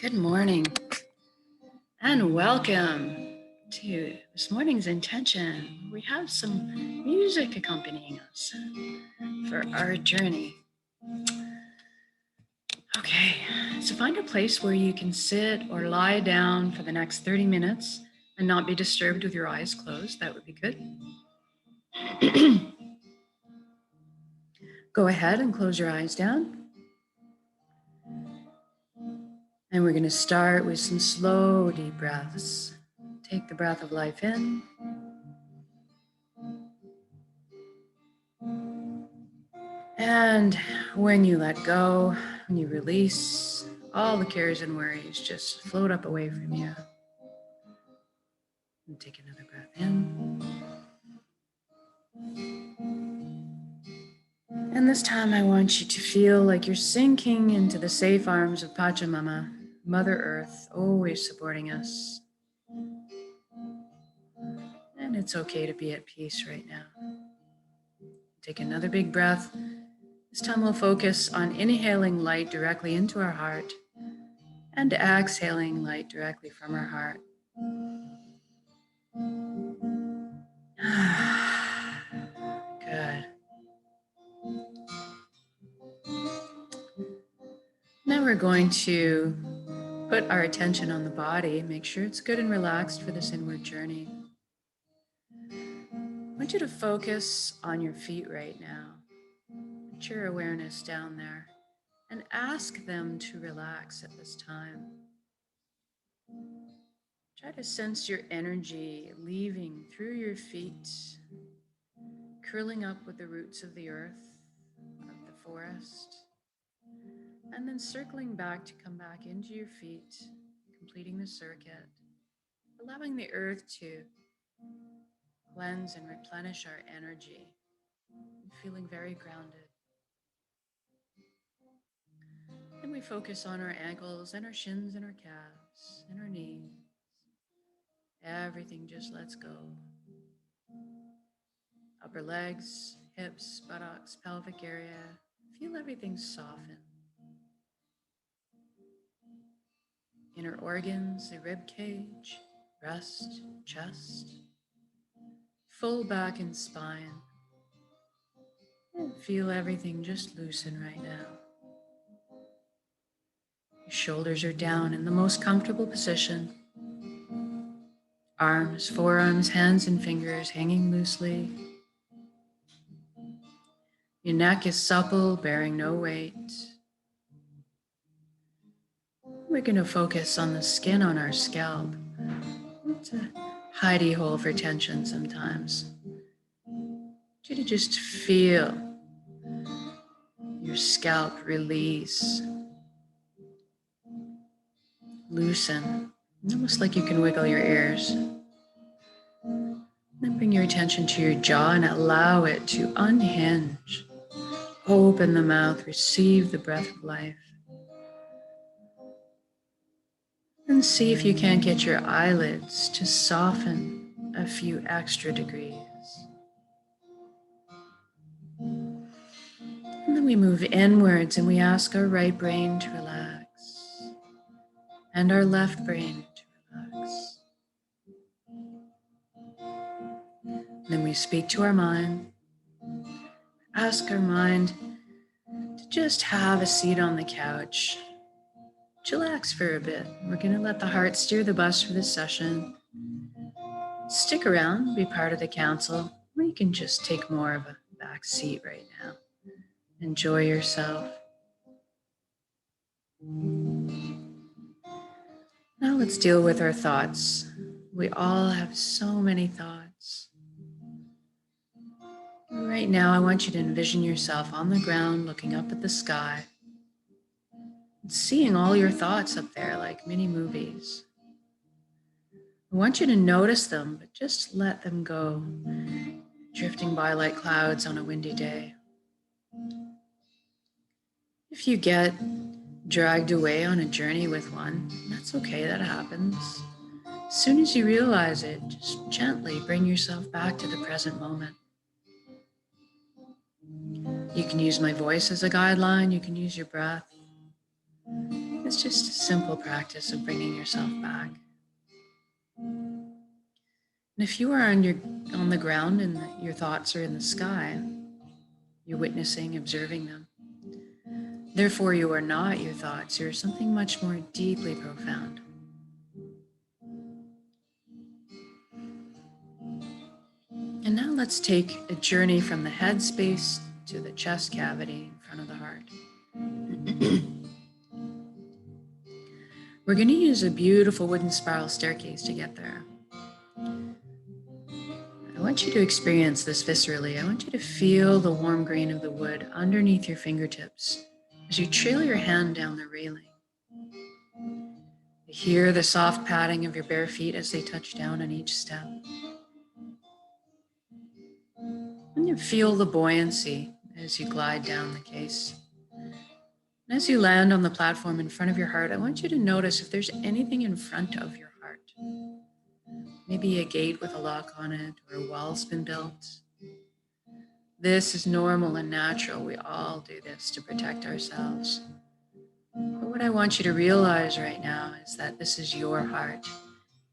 Good morning and welcome to this morning's intention. We have some music accompanying us for our journey. Okay, so find a place where you can sit or lie down for the next 30 minutes and not be disturbed with your eyes closed. That would be good. Go ahead and close your eyes down. And we're going to start with some slow, deep breaths. Take the breath of life in. And when you let go, when you release, all the cares and worries just float up away from you. And take another breath in. And this time I want you to feel like you're sinking into the safe arms of Pachamama, Mother Earth, always supporting us. And it's okay to be at peace right now. Take another big breath. This time we'll focus on inhaling light directly into our heart and exhaling light directly from our heart. Good. Now we're going to put our attention on the body. Make sure it's good and relaxed for this inward journey. I want you to focus on your feet right now. Put your awareness down there and ask them to relax at this time. Try to sense your energy leaving through your feet, curling up with the roots of the earth, of the forest, and then circling back to come back into your feet, completing the circuit, allowing the earth to cleanse and replenish our energy, and feeling very grounded. Then we focus on our ankles and our shins and our calves and our knees. Everything just lets go. Upper legs, hips, buttocks, pelvic area. Feel everything soften. Inner organs, the rib cage, breast, chest, full back and spine. And feel everything just loosen right now. Your shoulders are down in the most comfortable position. Arms, forearms, hands, and fingers hanging loosely. Your neck is supple, bearing no weight. We're going to focus on the skin on our scalp. It's a hidey hole for tension sometimes. I want you to just feel your scalp release, loosen, almost like you can wiggle your ears. Then bring your attention to your jaw and allow it to unhinge. Open the mouth, receive the breath of life. And see if you can't get your eyelids to soften a few extra degrees. And then we move inwards and we ask our right brain to relax and our left brain to relax. Then we speak to our mind, ask our mind to just have a seat on the couch. Chillax for a bit. We're going to let the heart steer the bus for this session. Stick around, be part of the council, or you can just take more of a back seat right now. Enjoy yourself. Now let's deal with our thoughts. We all have so many thoughts. Right now, I want you to envision yourself on the ground looking up at the sky, seeing all your thoughts up there like mini movies. I want you to notice them, but just let them go, drifting by like clouds on a windy day. If you get dragged away on a journey with one, that's okay, that happens. As soon as you realize it, just gently bring yourself back to the present moment. You can use my voice as a guideline, you can use your breath. It's just a simple practice of bringing yourself back. And if you are on the ground and your thoughts are in the sky, you're witnessing, observing them. Therefore, you are not your thoughts. You're something much more deeply profound. And now let's take a journey from the head space to the chest cavity in front of the heart. We're going to use a beautiful wooden spiral staircase to get there. I want you to experience this viscerally. I want you to feel the warm grain of the wood underneath your fingertips as you trail your hand down the railing. You hear the soft padding of your bare feet as they touch down on each step. And you feel the buoyancy as you glide down the case. And as you land on the platform in front of your heart, I want you to notice if there's anything in front of your heart. Maybe a gate with a lock on it or a wall's been built. This is normal and natural. We all do this to protect ourselves. But what I want you to realize right now is that this is your heart.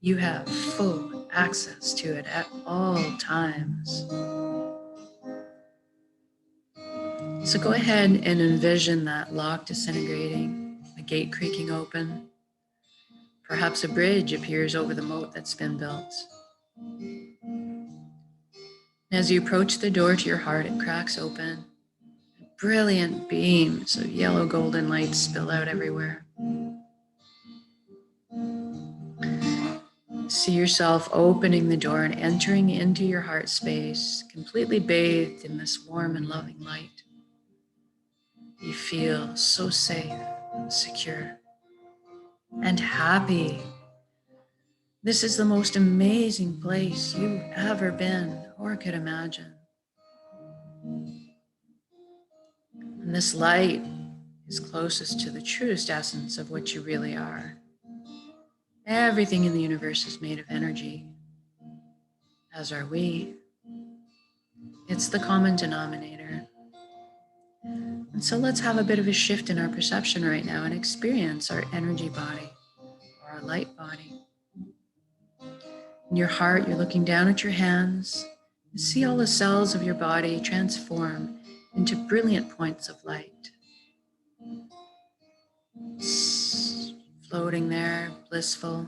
You have full access to it at all times. So go ahead and envision that lock disintegrating, a gate creaking open. Perhaps a bridge appears over the moat that's been built. As you approach the door to your heart, it cracks open. Brilliant beams of yellow golden light spill out everywhere. See yourself opening the door and entering into your heart space, completely bathed in this warm and loving light. You feel so safe, secure, and happy. This is the most amazing place you've ever been or could imagine. And this light is closest to the truest essence of what you really are. Everything in the universe is made of energy, as are we. It's the common denominator. And so let's have a bit of a shift in our perception right now and experience our energy body or our light body. In your heart, you're looking down at your hands and see all the cells of your body transform into brilliant points of light. Floating there, blissful,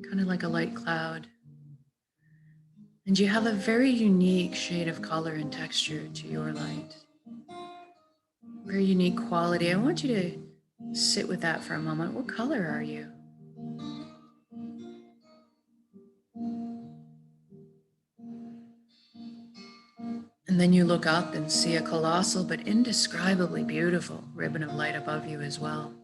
kind of like a light cloud. And you have a very unique shade of color and texture to your light. Very unique quality. I want you to sit with that for a moment. What color are you? And then you look up and see a colossal but indescribably beautiful ribbon of light above you as well.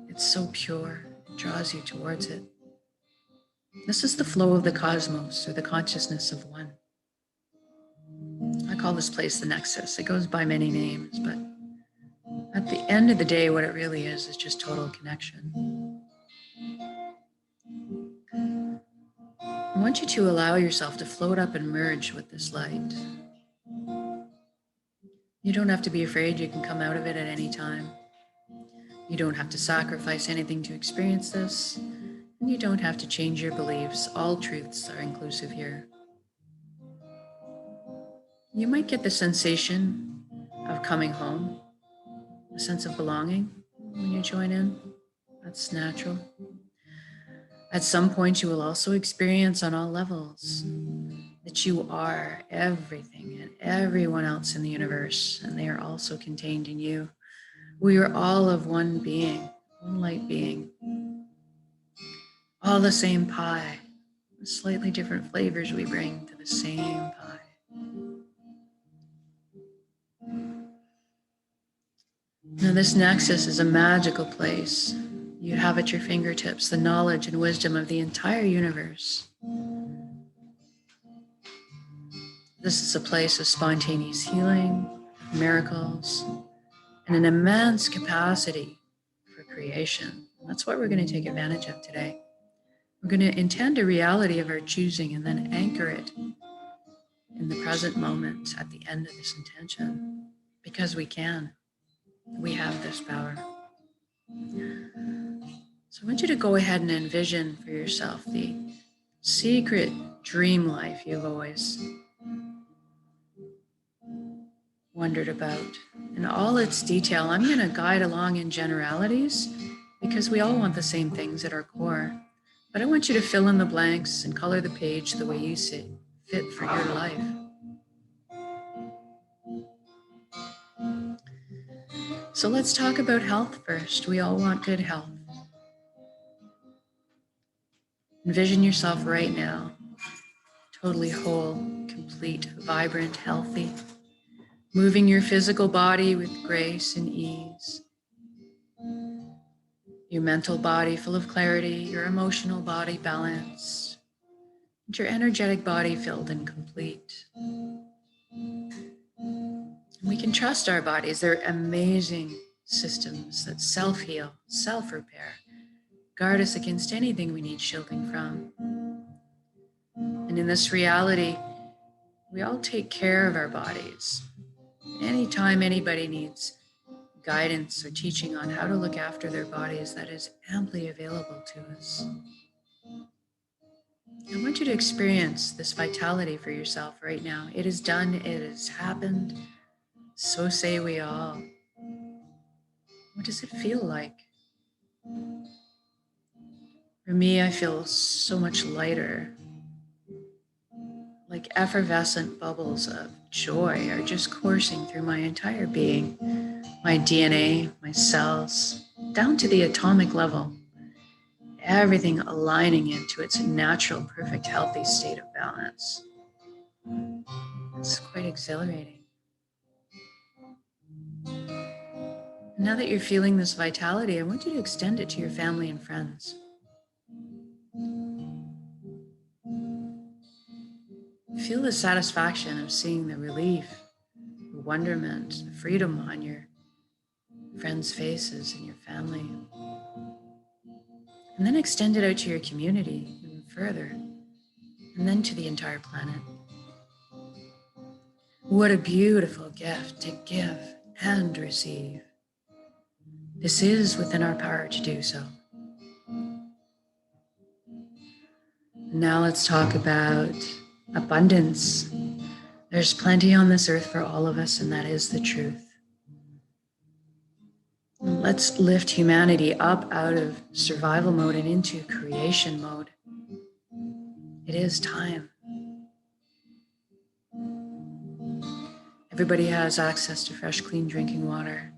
It's so pure, it draws you towards it. This is the flow of the cosmos, or the consciousness of one. I call this place the Nexus. It goes by many names, but at the end of the day, what it really is just total connection. I want you to allow yourself to float up and merge with this light. You don't have to be afraid. You can come out of it at any time. You don't have to sacrifice anything to experience this, and you don't have to change your beliefs. All truths are inclusive here. You might get the sensation of coming home, a sense of belonging when you join in. That's natural. At some point, you will also experience on all levels that you are everything and everyone else in the universe, and they are also contained in you. We are all of one being, one light being. All the same pie, slightly different flavors we bring to the same pie. Now, this nexus is a magical place. You have at your fingertips the knowledge and wisdom of the entire universe. This is a place of spontaneous healing, miracles, and an immense capacity for creation. And that's what we're going to take advantage of today. We're going to intend a reality of our choosing and then anchor it in the present moment at the end of this intention, because we can. We have this power. So I want you to go ahead and envision for yourself the secret dream life you've always wondered about. In all its detail, I'm going to guide along in generalities because we all want the same things at our core. But I want you to fill in the blanks and color the page the way you see fit for your life. So let's talk about health first. We all want good health. Envision yourself right now, totally whole, complete, vibrant, healthy, moving your physical body with grace and ease. Your mental body full of clarity, your emotional body balanced, and your energetic body filled and complete. We can trust our bodies. They're amazing systems that self-heal, self-repair, guard us against anything we need shielding from. And in this reality, we all take care of our bodies. Anytime anybody needs guidance or teaching on how to look after their bodies, that is amply available to us. I want you to experience this vitality for yourself right now. It is done, it has happened. So say we all. What does it feel like? For me, I feel so much lighter. Like effervescent bubbles of joy are just coursing through my entire being, my DNA, my cells, down to the atomic level. Everything aligning into its natural, perfect, healthy state of balance. It's quite exhilarating. Now that you're feeling this vitality, I want you to extend it to your family and friends. Feel the satisfaction of seeing the relief, the wonderment, the freedom on your friends' faces and your family. And then extend it out to your community even further, and then to the entire planet. What a beautiful gift to give and receive. This is within our power to do so. Now let's talk about abundance. There's plenty on this earth for all of us, and that is the truth. Let's lift humanity up out of survival mode and into creation mode. It is time. Everybody has access to fresh, clean drinking water.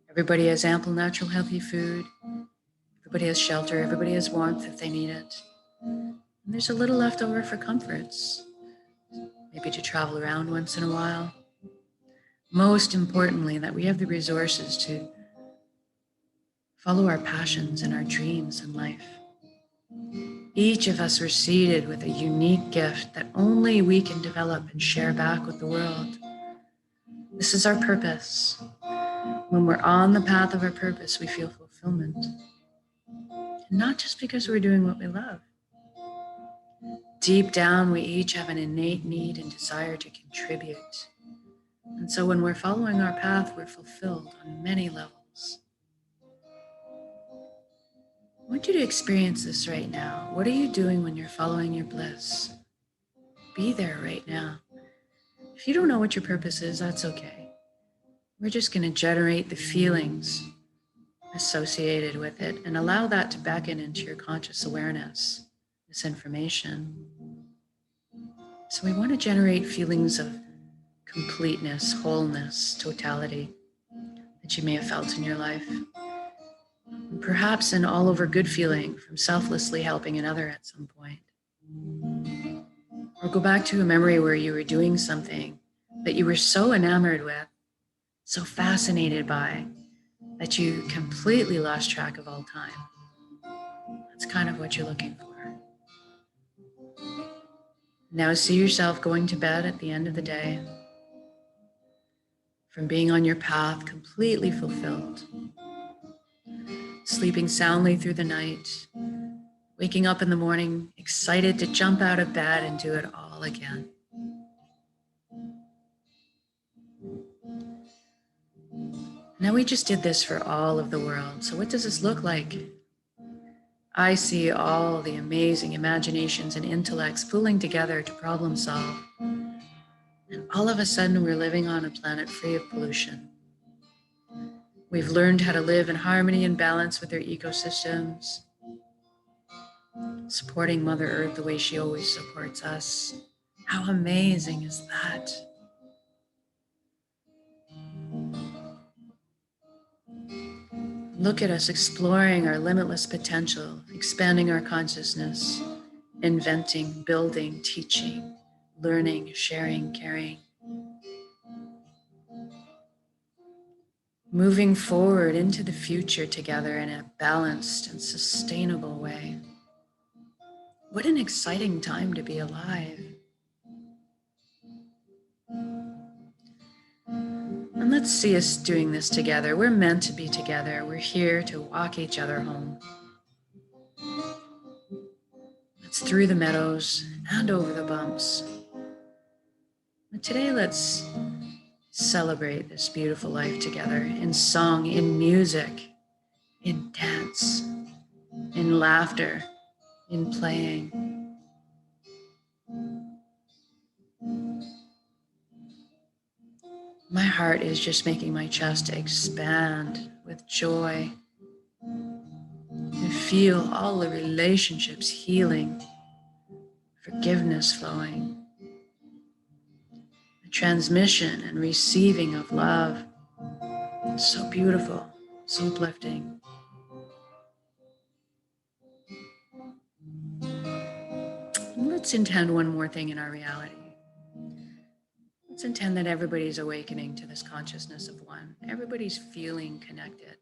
Everybody has ample, natural, healthy food. Everybody has shelter. Everybody has warmth if they need it. And there's a little left over for comforts, maybe to travel around once in a while. Most importantly, that we have the resources to follow our passions and our dreams in life. Each of us are seated with a unique gift that only we can develop and share back with the world. This is our purpose. When we're on the path of our purpose, we feel fulfillment. And not just because we're doing what we love. Deep down, we each have an innate need and desire to contribute. And so when we're following our path, we're fulfilled on many levels. I want you to experience this right now. What are you doing when you're following your bliss? Be there right now. If you don't know what your purpose is, that's okay. We're just going to generate the feelings associated with it and allow that to beckon into your conscious awareness, this information. So we want to generate feelings of completeness, wholeness, totality that you may have felt in your life. And perhaps an all over good feeling from selflessly helping another at some point. Or go back to a memory where you were doing something that you were so enamored with, so fascinated by, that you completely lost track of all time. That's kind of what you're looking for. Now see yourself going to bed at the end of the day, from being on your path completely fulfilled, sleeping soundly through the night, waking up in the morning excited to jump out of bed and do it all again. Now we just did this for all of the world. So what does this look like? I see all the amazing imaginations and intellects pooling together to problem solve. And all of a sudden, we're living on a planet free of pollution. We've learned how to live in harmony and balance with our ecosystems, supporting Mother Earth the way she always supports us. How amazing is that? Look at us exploring our limitless potential, expanding our consciousness, inventing, building, teaching, learning, sharing, caring. Moving forward into the future together in a balanced and sustainable way. What an exciting time to be alive. And let's see us doing this together. We're meant to be together. We're here to walk each other home. It's through the meadows and over the bumps. But today, let's celebrate this beautiful life together in song, in music, in dance, in laughter, in playing. My heart is just making my chest expand with joy and feel all the relationships healing, forgiveness flowing, the transmission and receiving of love. It's so beautiful, so uplifting. And let's intend one more thing in our reality. Let's intend that everybody's awakening to this consciousness of one. Everybody's feeling connected.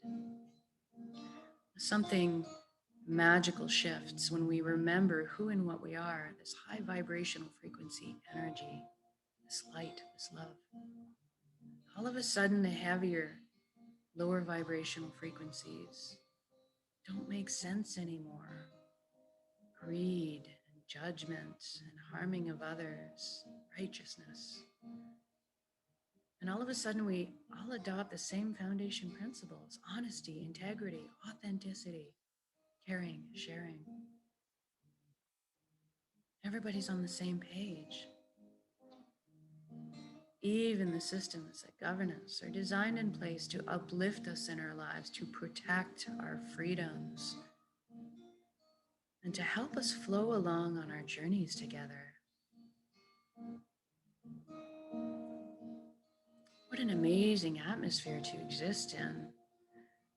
Something magical shifts when we remember who and what we are, this high vibrational frequency, energy, this light, this love. All of a sudden, the heavier, lower vibrational frequencies don't make sense anymore. Greed and judgment and harming of others, righteousness. And all of a sudden, we all adopt the same foundation principles: honesty, integrity, authenticity, caring, sharing. Everybody's on the same page. Even the systems that govern us are designed in place to uplift us in our lives, to protect our freedoms, and to help us flow along on our journeys together. What an amazing atmosphere to exist in.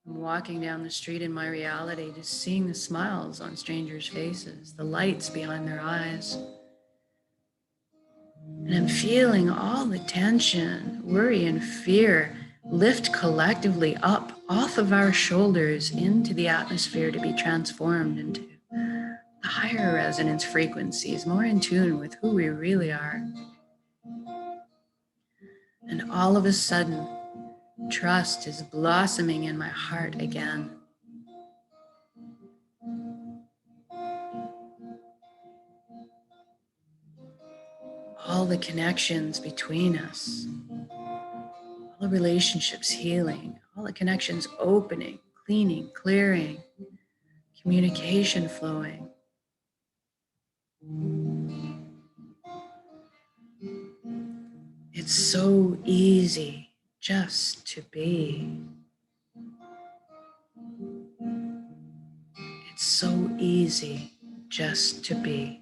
I'm walking down the street in my reality, just seeing the smiles on strangers' faces, the lights behind their eyes. And I'm feeling all the tension, worry, and fear lift collectively up off of our shoulders into the atmosphere to be transformed into the higher resonance frequencies, more in tune with who we really are. And all of a sudden, trust is blossoming in my heart again. All the connections between us, all the relationships healing, all the connections opening, cleaning, clearing, communication flowing. It's so easy just to be. It's so easy just to be.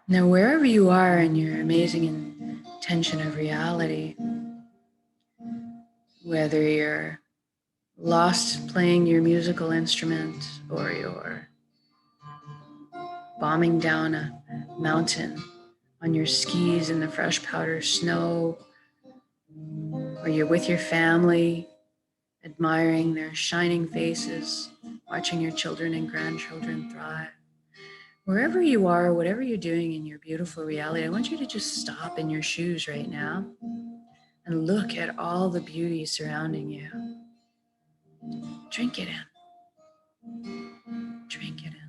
Now, wherever you are in your amazing intention of reality, whether you're lost playing your musical instrument or you're bombing down a mountain on your skis in the fresh powder snow, or you're with your family, admiring their shining faces, watching your children and grandchildren thrive. Wherever you are, whatever you're doing in your beautiful reality, I want you to just stop in your shoes right now and look at all the beauty surrounding you. Drink it in. Drink it in.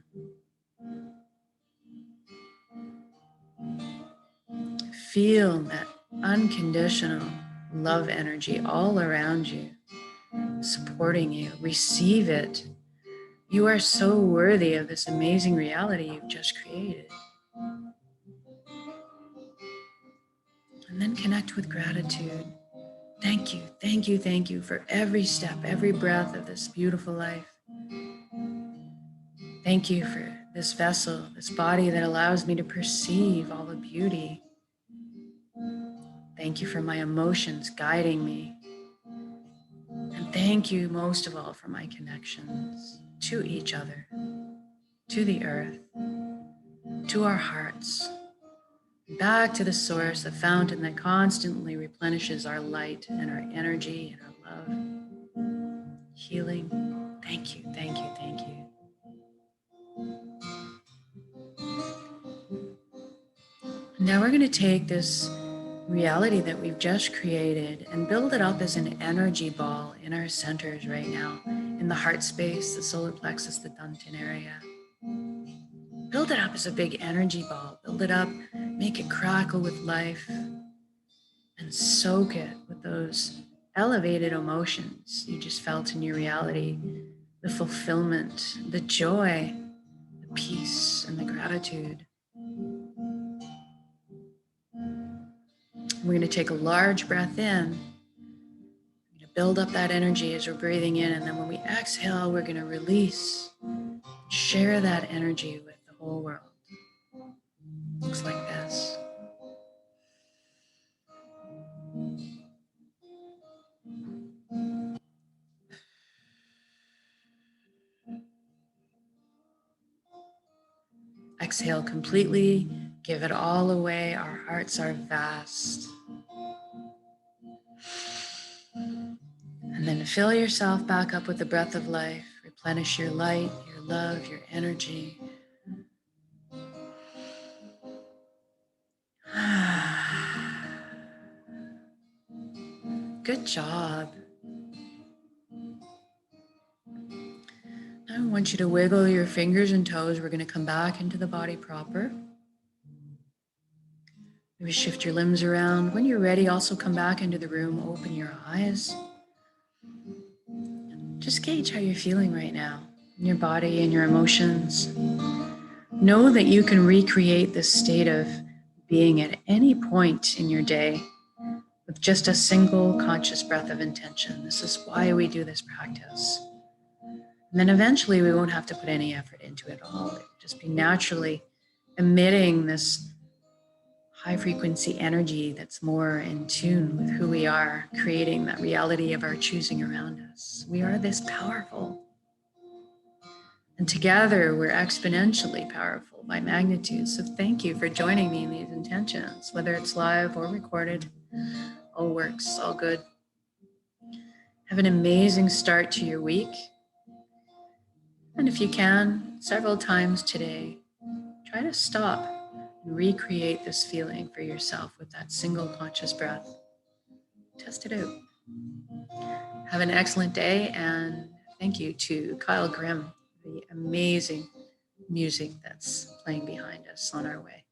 Feel that unconditional love energy all around you, supporting you. Receive it. You are so worthy of this amazing reality you've just created. And then connect with gratitude. Thank you, thank you, thank you for every step, every breath of this beautiful life. Thank you for this vessel, this body that allows me to perceive all the beauty. Thank you for my emotions guiding me. And thank you most of all for my connections to each other, to the earth, to our hearts, back to the source, the fountain that constantly replenishes our light and our energy and our love, healing. Thank you, thank you, thank you. Now we're going to take this reality that we've just created and build it up as an energy ball in our centers right now, in the heart space, the solar plexus, the dantian area. Build it up as a big energy ball. Build it up, make it crackle with life, and soak it with those elevated emotions you just felt in your reality, the fulfillment, the joy, the peace, and the gratitude. We're going to take a large breath in. We're going to build up that energy as we're breathing in, and then when we exhale, we're going to release, share that energy with the whole world. Looks like this. Exhale completely, give it all away. Our hearts are vast. And then fill yourself back up with the breath of life. Replenish your light, your love, your energy. Good job. I want you to wiggle your fingers and toes. We're going to come back into the body proper. Maybe shift your limbs around. When you're ready, also come back into the room. Open your eyes. Just gauge how you're feeling right now in your body and your emotions. Know that you can recreate this state of being at any point in your day with just a single conscious breath of intention. This is why we do this practice. And then eventually we won't have to put any effort into it at all. It will just be naturally emitting this high frequency energy that's more in tune with who we are, creating that reality of our choosing around us. We are this powerful. And together we're exponentially powerful by magnitude. So thank you for joining me in these intentions, whether it's live or recorded. All works, all good. Have an amazing start to your week. And if you can, several times today, try to stop and recreate this feeling for yourself with that single conscious breath. Test it out. Have an excellent day, and thank you to Kyle Grimm for the amazing music that's playing behind us on our way.